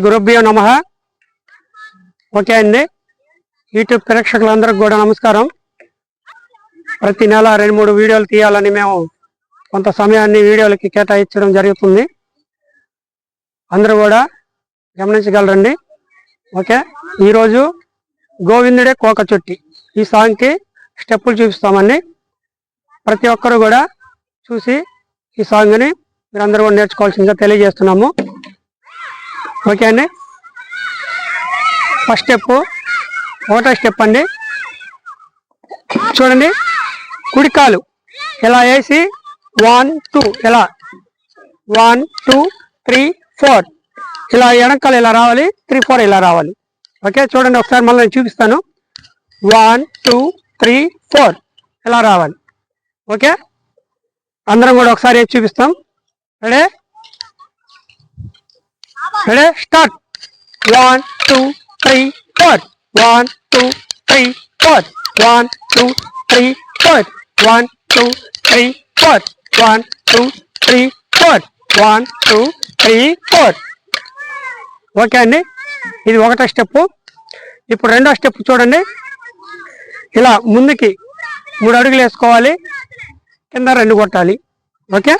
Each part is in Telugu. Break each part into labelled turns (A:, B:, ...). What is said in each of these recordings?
A: గురుభ్యో నమః. ఓకే అండి, యూట్యూబ్ ప్రేక్షకులందరికీ కూడా నమస్కారం. ప్రతి నెల 2-3 వీడియోలు తీయాలని మేము కొంత సమయాన్ని వీడియోలకి కేటాయించడం జరుగుతుంది. అందరూ కూడా గమనించగలరండి. ఓకే, ఈరోజు గోవిందుడే కోక చుట్టి ఈ సాంగ్కి స్టెప్పులు చూపిస్తామండి. ప్రతి ఒక్కరు కూడా చూసి ఈ సాంగ్ని మీరందరూ కూడా నేర్చుకోవాల్సిందిగా తెలియజేస్తున్నాము. ఓకే అండి, ఫస్ట్ స్టెప్ ఒకటో స్టెప్ అండి. చూడండి, కుడికాలు ఇలా వేసి 1 2 ఇలా 1 2 3 4 ఇలా ఎడంకాలు ఇలా రావాలి, 3 4 ఇలా రావాలి. ఓకే, చూడండి ఒకసారి మళ్ళీ నేను చూపిస్తాను. 1 2 3 4 ఇలా రావాలి. ఓకే, అందరం కూడా ఒకసారి వేసి చూపిస్తాం. Ready ready start. 1 2 3 4 1 2 3 4 1 2 3 4 1 2 3 4 1 2 3 4 1 2 3 4. ఓకే అండి, ఇది ఒకటో స్టెప్. ఇప్పుడు రెండో స్టెప్ చూడండి. ఇలా ముందుకి 3 అడుగులు వేసుకోవాలి, కింద 2 కొట్టాలి. ఓకే,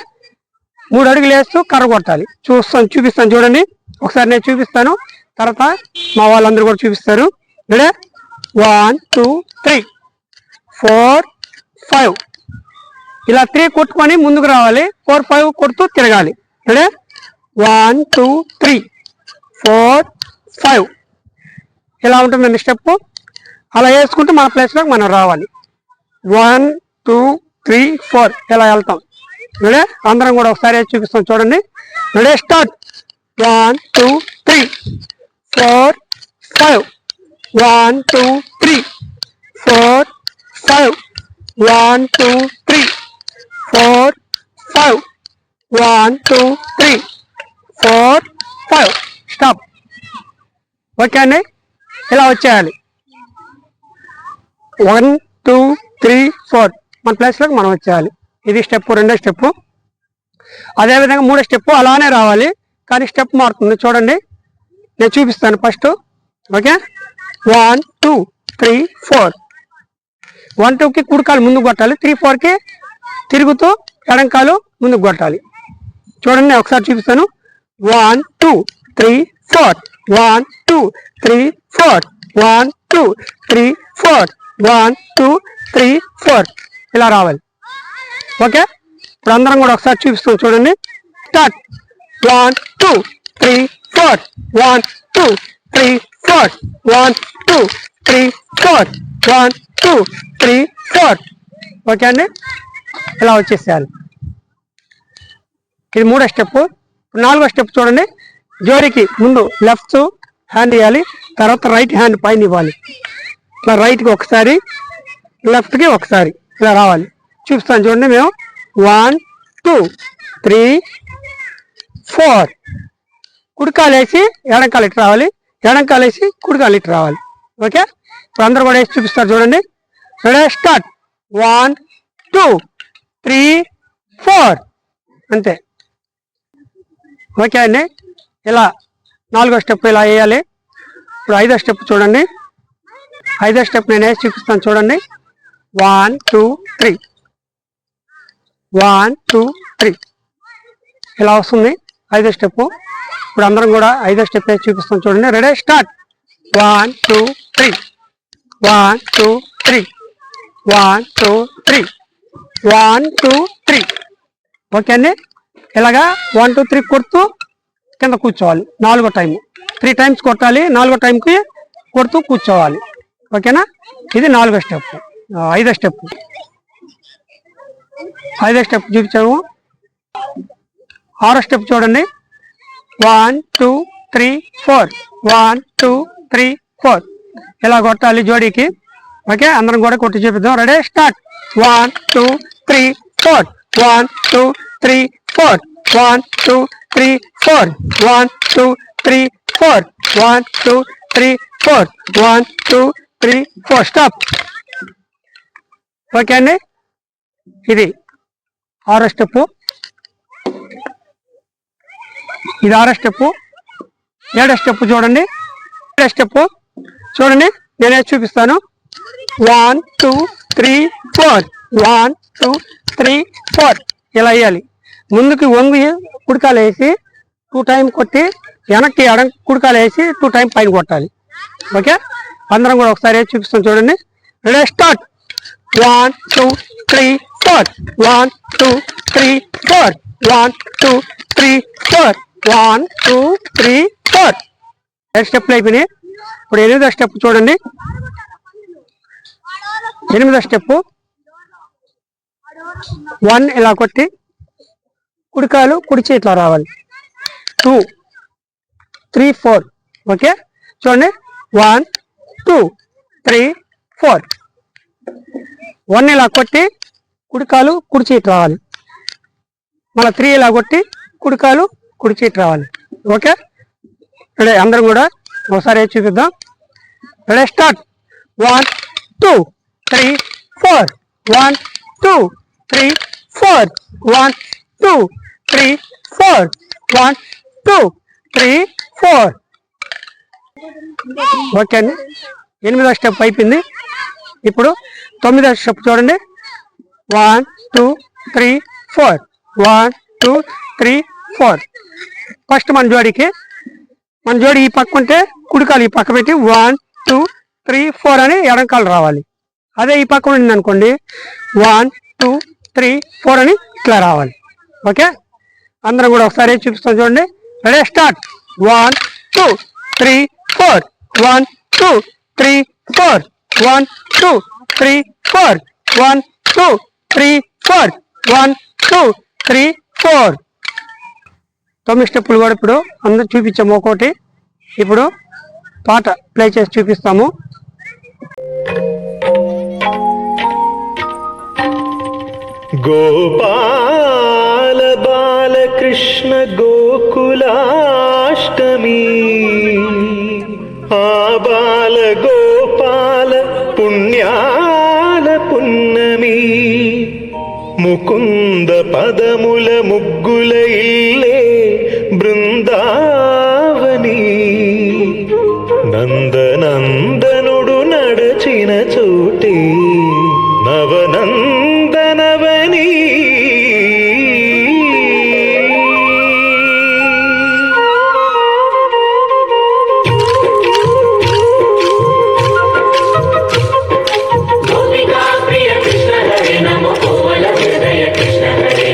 A: 3 అడుగులు వేస్తూ కర్ర కొట్టాలి. చూపిస్తాను చూడండి. ఒకసారి నేను చూపిస్తాను, తర్వాత మా వాళ్ళందరూ కూడా చూపిస్తారు. రెడీ 1 2 3 4 5 ఇలా 3 కొట్టుకొని ముందుకు రావాలి. 4 5 కొడుతూ తిరగాలి. రెడీ 1 2 3 4 5 ఇలా ఉంటుందండి స్టెప్. అలా వేసుకుంటూ మన ప్లేస్లోకి మనం రావాలి. 1 2 3 4 ఇలా వెళ్తాం. రెడీ, అందరం కూడా ఒకసారి వేసి చూపిస్తాం చూడండి. Ready start. 1 2 3 4 5 1 2 3 4 5 1 2 3 4 5 1 2 3 4 5 స్టాప్. ఓకే అండి, ఇలా వచ్చేయాలి. 1 2 3 4 మన ప్లేస్లోకి మనం వచ్చేయాలి. ఇది స్టెప్, రెండో స్టెప్. అదేవిధంగా మూడో స్టెప్ అలానే రావాలి, కానీ స్టెప్ మారుతుంది. చూడండి, నేను చూపిస్తాను ఫస్ట్. ఓకే, 1 2 3 4 1 2కి కుడికాలు ముందుకు కొట్టాలి, 3 4కి తిరుగుతూ ఎడంకాలు ముందుకు కొట్టాలి. చూడండి, ఒకసారి చూపిస్తాను. 1 2 3 4 1 2 3 4 1 2 3 4 1 2 3 4 ఇలా రావాలి. ఓకే, ఇప్పుడు అందరం కూడా ఒకసారి చూపిస్తాం చూడండి. స్టార్ట్. 1 2 3 4 1 2 3 4 1 2 3 4 1 2 3 4. ఓకే అండి, ఇలా వచ్చేసేయాలి. ఇది మూడో స్టెప్. నాలుగో స్టెప్ చూడండి. జోడీకి ముందు లెఫ్ట్ హ్యాండ్ ఇవ్వాలి, తర్వాత రైట్ హ్యాండ్ పైన ఇవ్వాలి. ఇట్లా రైట్కి ఒకసారి, లెఫ్ట్కి ఒకసారి ఇలా రావాలి. చూపిస్తాను చూడండి. మేము 1 2 3 4 కుడికాలు వేసి ఎడంకాలు ఇటు రావాలి, ఎడంకాలు వేసి కుడికాలు ఇటు రావాలి. ఓకే, ఇప్పుడు అందరూ కూడా వేసి చూపిస్తారు చూడండి. Ready start. 1 2 3 4 అంతే. ఓకే అండి, ఇలా నాలుగో స్టెప్ ఇలా వేయాలి. ఇప్పుడు ఐదో స్టెప్ చూడండి. ఐదో స్టెప్ నేను వేసి చూపిస్తాను చూడండి. 1 2 3 1 2 3 ఇలా వస్తుంది ఐదో స్టెప్. ఇప్పుడు అందరం కూడా ఐదో స్టెప్ వేసి చూపిస్తాం చూడండి. Ready start. 1 2 3 1 2 3 1 2 3 1 2 3. ఓకే అండి, ఇలాగా 1 2 3 కొడుతూ కింద కూర్చోవాలి. 4వ టైం 3 టైమ్స్ కొట్టాలి, 4వ టైంకి కొడుతూ కూర్చోవాలి. ఓకేనా, ఇది 4వ స్టెప్. ఐదో స్టెప్. ఐదో స్టెప్ చూపించాము. 6వ స్టెప్ చూడండి. 1 2 3 4 1 2 3 4 ఇలా కొట్టాలి జోడీకి. ఓకే, అందరం కూడా కొట్టి చూపిద్దాం. Ready start. 1 2 3 4 1 2 3 4 1 2 3 4 1 2 3 4 1 2 3 4 1 2 3 4 స్టాప్. ఓకే అండి, ఇది 6వ స్టెప్. ఇది 6వ స్టెప్. ఏడో స్టెప్ చూడండి. ఏడో స్టెప్ చూడండి, నేనే చూపిస్తాను. 1 2 3 4 1 2 3 4 ఇలా వేయాలి. ముందుకి వంగి కుడికాలు వేసి 2 టైం కొట్టి వెనక్కి ఎడం కుడికాలు వేసి 2 టైం పైన కొట్టాలి. ఓకే, అందరం కూడా ఒకసారి చూపిస్తాం చూడండి. Ready start. 1 2 3 4 1 2 3 4 1 2 3 4 1 2 3 4 8 స్టెప్లు అయిపోయినాయి. ఇప్పుడు 8వ స్టెప్ చూడండి. 8వ స్టెప్ 1 ఇలా కొట్టి కుడికాలు కుడి చేతిలో రావాలి. 2 3 4 ఓకే చూడండి. 1 2 3 4 1 ఇలా కొట్టి కుడికాలు కుడి చేతి రావాలి. మళ్ళీ 3 ఇలా కొట్టి కుడికాలు కుడి చేతి రావాలి. ఓకే, రెడీ అందరం కూడా ఒకసారి చూపిద్దాం. Ready start. 1 2 3 4 1 2 3 4 1 2 3 4 1 2 3 4 ఓకే అండి. 8వ స్టెప్ అయిపోయింది. ఇప్పుడు 9వ స్టెప్ చూడండి. 1 2 3 4 1 2 3 4 ఫస్ట్ మన జోడికి ఈ పక్క ఉంటే కుడికాలు ఈ పక్క పెట్టి 1 2 3 4 అని ఎడంకాలు రావాలి. అదే ఈ పక్క ఉండింది అనుకోండి 1 2 3 4 అని ఇట్లా రావాలి. ఓకే, అందరం కూడా ఒకసారి చూపిస్తాం చూడండి. Ready start. 1 2 3 4 1 2 3 4 1 2 3 4 1 2 3 4 1 2 3 4 9 స్టెప్పులు కూడా ఇప్పుడు అందరూ చూపించాము ఒక్కోటి. ఇప్పుడు పాట ప్లే చేసి చూపిస్తాము.
B: గోపాల బాలకృష్ణ గోకులాష్టమి ఆ బాల గోపాల పుణ్యాల పున్నమి ముకుంద పదముల ముగ్గుల ఇల్లే బృందావని నందనందనుడు నడచిన చోటే నవనందనవని
C: ప్రియ కృష్ణ హరే నమో కోవల హృదయ కృష్ణ హరే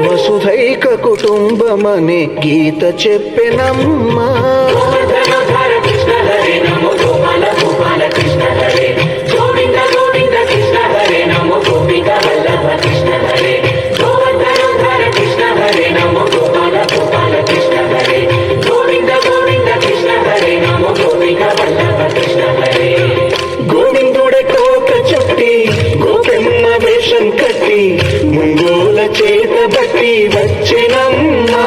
C: వసుధైక కుటుంబమనే గీత చెప్పెనమ్మా. గోవిందుడే కోక చుట్టి గోపెమ్మ వేషం కట్టి ముంగోల చేత బట్టి వచ్చినమ్మా.